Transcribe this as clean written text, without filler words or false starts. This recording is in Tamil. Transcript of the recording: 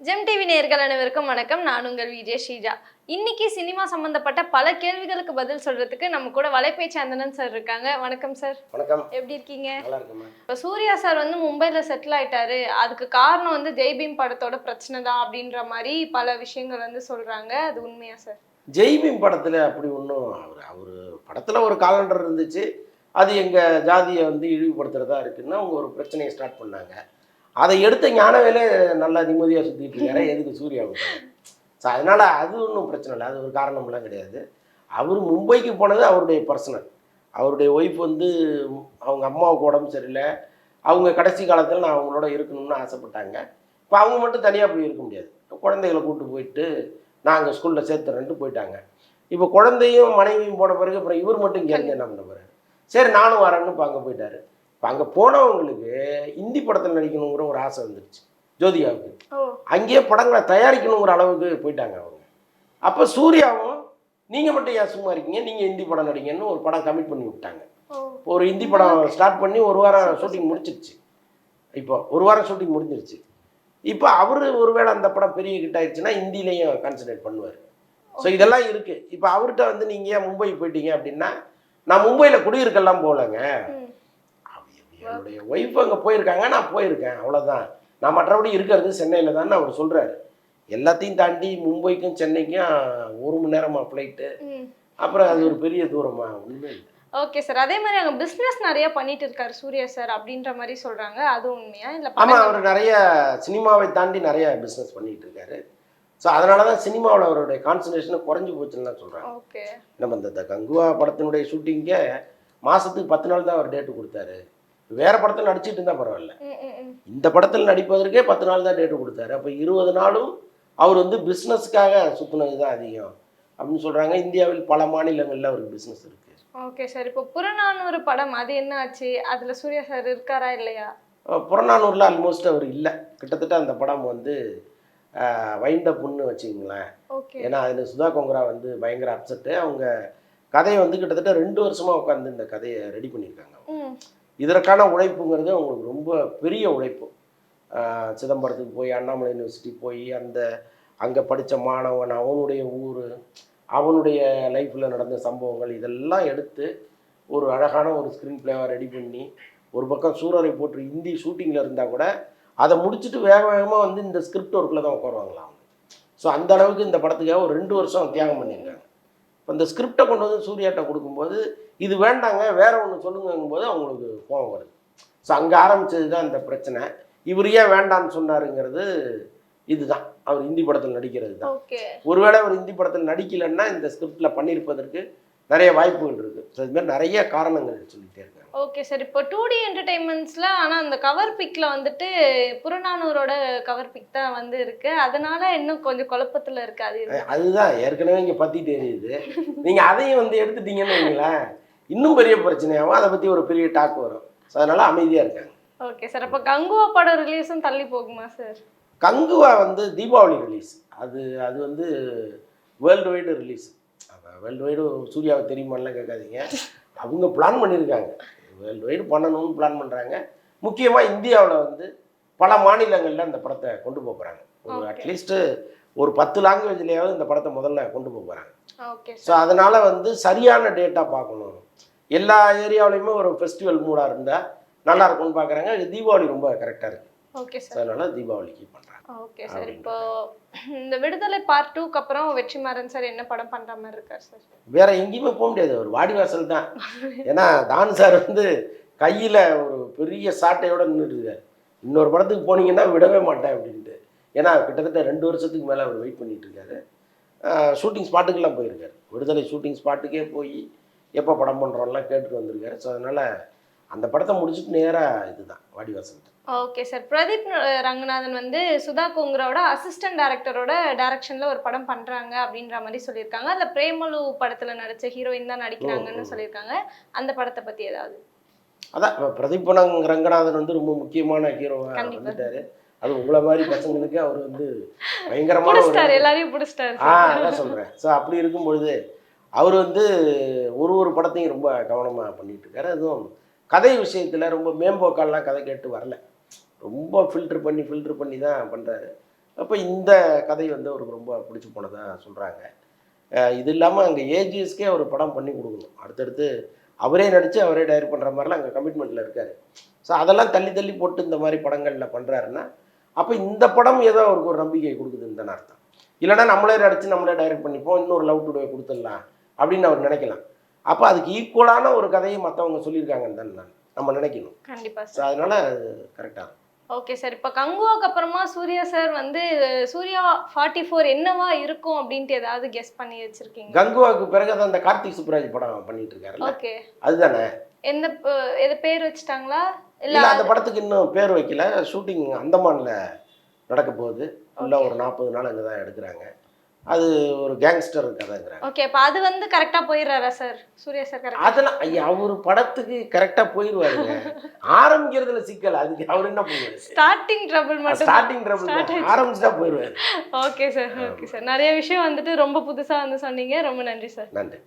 ஜெம் டிவி நேயர்கள் அனைவருக்கும் வணக்கம். நான் உங்கள் விஜய் ஸ்ரீஜா. இன்னைக்கு சினிமா சம்பந்தப்பட்ட பல கேள்விகளுக்கு பதில் சொல்றதுக்கு நம்ம கூட வலைபேச்சு அந்தனன் சார் இருக்காங்க. வணக்கம் சார். வணக்கம். எப்படி இருக்கீங்க? நல்லா இருக்கேன். இப்போ சூர்யா சார் மும்பைல செட்டில் ஆயிட்டாரு, அதுக்கு காரணம் ஜெய்பீம் படத்தோட பிரச்சனை தான் அப்படின்ற மாதிரி பல விஷயங்கள் சொல்றாங்க. அது உண்மையா சார்? ஜெய்பீம் படத்தில் அப்படி ஒன்றும் அவர் படத்தில் ஒரு காலண்டர் இருந்துச்சு, அது எங்கள் ஜாதியை இழிவுபடுத்துறதா இருக்குன்னா அவங்க ஒரு பிரச்சனையை ஸ்டார்ட் பண்ணாங்க. அதை எடுத்த ஞானவேலே நல்லா நிம்மதியாக சுற்றிட்டு இருக்காரு. எதுக்கு சூர்யாவுக்கு? ஸோ அதனால் அது ஒன்றும் பிரச்சனை இல்லை, அது ஒரு காரணம்லாம் கிடையாது. அவர் மும்பைக்கு போனது அவருடைய பர்சனல். அவருடைய ஒய்ஃப் அவங்க அம்மாவுக்கு உடம்பு சரியில்லை, அவங்க கடைசி காலத்தில் நான் அவங்களோட இருக்கணும்னு ஆசைப்பட்டாங்க. இப்போ அவங்க மட்டும் தனியாக போய் இருக்க முடியாது, குழந்தைகளை கூப்பிட்டு போயிட்டு நான் அங்கே ஸ்கூலில் சேர்த்துறேன்ட்டு போயிட்டாங்க. இப்போ குழந்தையும் மனைவியும் போன பிறகு அப்புறம் இவர் மட்டும் இங்கேருந்து என்ன பண்ண போகிறாரு? சரி நானும் வரேன்னு இப்போ அங்கே போயிட்டாரு. இப்போ அங்கே போனவங்களுக்கு இந்தி படத்தில் நடிக்கணுங்கிற ஒரு ஆசை வந்துருச்சு ஜோதிகாவுக்கு. அங்கேயே படங்களை தயாரிக்கணுங்கிற அளவுக்கு போயிட்டாங்க அவங்க. அப்போ சூர்யாவும் நீங்கள் மட்டும் ஏன் சும்மா இருக்கீங்க, நீங்கள் ஹிந்தி படம் நடிங்கன்னு ஒரு படம் கமிட் பண்ணி விட்டாங்க. ஒரு ஹிந்தி படம் ஸ்டார்ட் பண்ணி ஒரு வாரம் ஷூட்டிங் முடிச்சிருச்சு. இப்போ ஒரு வாரம் ஷூட்டிங் முடிஞ்சிருச்சு. இப்போ அவர் ஒருவேளை அந்த படம் பெரிய ஹிட் ஆயிடுச்சுன்னா ஹிந்திலையும் கான்சன்ட்ரேட் பண்ணுவார். ஸோ இதெல்லாம் இருக்குது. இப்போ அவர்கிட்ட நீங்கள் ஏன் மும்பை போயிட்டீங்க அப்படின்னா, நான் மும்பையில் குடியிருக்கெல்லாம் போகலங்க, என்னுடைய ஒய்ஃப் அங்கே போயிருக்காங்க, நான் போயிருக்கேன், அவ்வளோதான். நான் மற்றபடி இருக்கிறது சென்னையில் தான் அவர் சொல்கிறாரு. எல்லாத்தையும் தாண்டி மும்பைக்கும் சென்னைக்கும் 1 மணி நேரமாக ஃப்ளைட்டு, அப்புறம் அது ஒரு பெரிய தூரமாக ஒன்றுமே இல்லை. Okay sir. அதே மாதிரி அங்கே பிஸ்னஸ் நிறைய பண்ணிட்டு இருக்காரு சூர்யா சார் அப்படின்ற மாதிரி சொல்கிறாங்க. அது உண்மையா இல்லை? ஆமாம், அவர் நிறைய சினிமாவை தாண்டி நிறைய பிஸ்னஸ் பண்ணிகிட்டு இருக்காரு. ஸோ அதனால தான் சினிமாவில் அவருடைய கான்சன்ட்ரேஷனை குறைஞ்சி போச்சுன்னு தான் சொல்கிறாங்க. ஓகே. நம்ம இந்த கங்குவா படத்தினுடைய ஷூட்டிங்கே மாதத்துக்கு 10 நாள் தான் அவர் டேட்டு கொடுத்தாரு. வேற படத்தில் நடிச்சிட்டு இருந்தால் பரவாயில்ல, இந்த படத்தில் நடிப்பதற்கே 10 நாள் தான் டேட்டு கொடுத்தாரு. அப்போ 20 நாளும் அவர் பிஸ்னஸ்க்காக சுற்றுனது தான் அதிகம் அப்படின்னு சொல்கிறாங்க. இந்தியாவில் பல மாநிலங்களில் அவருக்கு பிஸ்னஸ் இருக்குது. Okay sir. இப்போ புறநானூறு படம் அது என்ன ஆச்சு? அதில் சூர்யா சார் இருக்காரா இல்லையா? புறநானூரில் ஆல்மோஸ்ட் அவர் இல்லை. கிட்டத்தட்ட அந்த படம் வைண்ட புண்ணு வச்சுங்களேன். ஏன்னா அதில் சுதா கோங்கரா பயங்கர அப்செட்டு. அவங்க கதையை கிட்டத்தட்ட 2 வருஷமாக உட்காந்து இந்த கதையை ரெடி பண்ணியிருக்காங்க. இதற்கான உழைப்புங்கிறது அவங்களுக்கு ரொம்ப பெரிய உழைப்பு. சிதம்பரத்துக்கு போய் அண்ணாமலை யூனிவர்சிட்டி போய் அங்கே படித்த மாணவன், அவனுடைய ஊர், அவனுடைய லைஃப்பில் நடந்த சம்பவங்கள் இதெல்லாம் எடுத்து ஒரு அழகான ஒரு ஸ்க்ரீன் பிளேவாக ரெடி பண்ணி, ஒரு பக்கம் சூரரை போட்டு ஹிந்தி ஷூட்டிங்கில் இருந்தால் கூட அதை முடிச்சுட்டு வேக வேகமாக இந்த ஸ்கிரிப்ட் ஒர்க்கில் தான் உட்காருவாங்களாம். ஸோ அந்த அளவுக்கு இந்த படத்துக்காக ஒரு 2 வருஷம் தியாகம் பண்ணியிருக்காங்க. இப்போ இந்த ஸ்கிரிப்டை கொண்டு சூர்யாட்ட கொடுக்கும்போது இது வேண்டாங்க வேற ஒன்று சொல்லுங்கும் போது அவங்களுக்கு கோபம் வருது. ஸோ அங்கே ஆரம்பித்தது தான் இந்த பிரச்சனை. இவர் ஏன் வேண்டான்னு சொன்னாருங்கிறது இதுதான், அவர் ஹிந்தி படத்தில் நடிக்கிறது தான். ஒருவேளை அவர் ஹிந்தி படத்தில் நடிக்கலைன்னா இந்த ஸ்கிரிப்டில் பண்ணியிருப்பதற்கு நிறைய வாய்ப்புகள் இருக்குது. ஸோ இது மாதிரி நிறைய காரணங்கள் சொல்லிகிட்டே இருக்காங்க. Okay sir. இப்போ 2D என்டர்டைன்மெண்ட்ஸில் ஆனால் அந்த கவர் பிக்கில் புறநானூரோட கவர் பிக் தான் இருக்கு. அதனால இன்னும் கொஞ்சம் குழப்பத்தில் இருக்காது. அதுதான் ஏற்கனவே இங்கே பற்றிட்டு எரியுது. நீங்கள் அதையும் எடுத்துட்டீங்கன்னு வைங்களேன், இன்னும் பெரிய பிரச்சனையாகவும் அதை பற்றி ஒரு பெரிய டாக் வரும். ஸோ அதனால அமைதியாக இருக்காங்க. Okay sir. அப்போ கங்குவா படம் ரிலீஸும் தள்ளி போகுமா சார்? கங்குவா தீபாவளி ரிலீஸ். அது world wide release. World wide சூர்யாவை தெரியுமான்லாம் கேட்காதீங்க. அவங்க பிளான் பண்ணியிருக்காங்க, வேர்ல்டு வைடு பண்ணணும்னு பிளான் பண்ணுறாங்க. முக்கியமாக இந்தியாவில் பல மாநிலங்களில் அந்த படத்தை கொண்டு போக போகிறாங்க. ஒரு அட்லீஸ்ட்டு ஒரு 10 லாங்குவேஜ்லேயாவது இந்த படத்தை முதல்ல கொண்டு போக போகிறாங்க. ஸோ அதனால் சரியான டேட்டாக பார்க்கணும். எல்லா ஏரியாவிலையுமே ஒரு ஃபெஸ்டிவல் மூடாக இருந்தால் நல்லா இருக்கும்னு பார்க்குறாங்க. தீபாவளி ரொம்ப கரெக்டாக இருக்குது. Okay sir. அதனால் தீபாவளிக்கு பண்ணுறாங்க. Okay sir. இப்போ இந்த விடுதலை பார்ட் 2க்கு அப்புறம் வெற்றிமாறன் சார் என்ன படம் பண்ணுற மாதிரி இருக்கார் சார்? வேற எங்கேயுமே போக முடியாது, ஒரு வாடிவாசல் தான். ஏன்னா தான் சார் கையில் ஒரு பெரிய சாட்டையோடு நின்றுட்டுருக்காரு. இன்னொரு படத்துக்கு போனீங்கன்னா விடவே மாட்டேன் அப்படின்ட்டு. ஏன்னா கிட்டத்தட்ட 2 வருஷத்துக்கு மேலே அவர் வெயிட் பண்ணிட்டு இருக்காரு. ஷூட்டிங் ஸ்பாட்டுக்கெல்லாம் போயிருக்காரு. விடுதலை ஷூட்டிங் ஸ்பாட்டுக்கே போய் எப்போ படம் பண்ணுறோம்லாம் கேட்டுட்டு வந்திருக்காரு. ஸோ அதனால் அந்த படத்தை முடிச்சுட்டு நேராக இதுதான் வாடிவாசல். Okay sir. பிரதீப் ரங்கநாதன் சுதா கோங்கராவோட அசிஸ்டன்ட் டைரக்டரோட டைரக்ஷனில் ஒரு படம் பண்ணுறாங்க அப்படின்ற மாதிரி சொல்லியிருக்காங்க. அதில் பிரேமலு படத்தில் நடித்த ஹீரோயின் தான் நடிக்கிறாங்கன்னு சொல்லியிருக்காங்க. அந்த படத்தை பற்றி ஏதாவது? அதான் பிரதீப் ரங்கநாதன் ரொம்ப முக்கியமான ஹீரோவாக வந்துட்டாரு. அது உங்களை மாதிரி பசங்களுக்கு அவர் பயங்கரமான எல்லாரையும் பிடிச்சிட்டாரு. அதான் சொல்கிறேன். ஸோ அப்படி இருக்கும்பொழுது அவர் ஒரு படத்தையும் ரொம்ப கவனமாக பண்ணிட்டு இருக்காரு. அதுவும் கதை விஷயத்தில் ரொம்ப மேம்போக்கால்லாம் கதை கேட்டு வரல, ரொம்ப ஃபில்டர் பண்ணி தான் பண்ணுறாரு. அப்போ இந்த கதை வந்து அவருக்கு ரொம்ப பிடிச்சி போனதாக சொல்கிறாங்க. இது இல்லாமல் அங்கே ஏஜிஎஸ்கே அவர் படம் பண்ணி கொடுக்கணும், அடுத்தடுத்து அவரே நடித்து அவரே டைரக்ட் பண்ணுற மாதிரிலாம் அங்கே கமிட்மெண்ட்டில் இருக்கார். ஸோ அதெல்லாம் தள்ளி தள்ளி போட்டு இந்த மாதிரி படங்களில் பண்ணுறாருன்னா அப்போ இந்த படம் ஏதோ அவருக்கு ஒரு நம்பிக்கை கொடுக்குதுன்னு தானே அர்த்தம். இல்லைனா நம்மளே நடித்து நம்மளே டைரக்ட் பண்ணிப்போம், இன்னொரு லவ் டுடே கொடுத்துடலாம் அப்படின்னு அவர் நினைக்கலாம். அப்போ அதுக்கு ஈக்குவலான ஒரு கதையை மற்றவங்க சொல்லியிருக்காங்கன்னு தான் நம்ம நினைக்கணும். கண்டிப்பாக ஸோ அதனால் கரெக்டாக. Okay sir. இப்போ கங்குவாக்கு அப்புறமா சூர்யா சார் வந்து சூர்யா 44 என்னவா இருக்கும் அப்படின்ட்டு ஏதாவது கெஸ் பண்ணி வச்சிருக்கீங்க? கங்குவாக்கு பிறகு தான் அந்த கார்த்திக் சுப்ராஜ் படம் பண்ணிட்டு இருக்காரு. ஓகே, அதுதானே. எந்த பேர் வச்சுட்டாங்களா? இல்லை, அந்த படத்துக்கு இன்னும் பேர் வைக்கல. ஷூட்டிங் அந்தமான்ல நடக்க போகுது. ஃபுல்லாக ஒரு 40 நாள் அங்கே தான் எடுக்கிறாங்க. அது ஒரு கேங்ஸ்டர் கதைங்கிறாங்க. ஓகே, அப்போ அது வந்து கரெக்டாக போயிடுறாரா சார் சூர்யா சார்? கரெக்ட். அதெல்லாம் ஐயா அவர் படத்துக்கு கரெக்டாக போயிடுவாருங்க. ஆரம்பிக்கிறதுல சிக்கல், அதுக்கு அவர் என்ன பண்ணுவார்? ஸ்டார்டிங் ட்ரபிள் மட்டும். ஸ்டார்டிங் ட்ரபிள் ஆரம்பிச்சுட்டா போயிடுவார். Okay sir, okay sir. நிறைய விஷயம் வந்துட்டு ரொம்ப புதுசாக வந்து சொன்னீங்க. ரொம்ப நன்றி சார். நன்றி.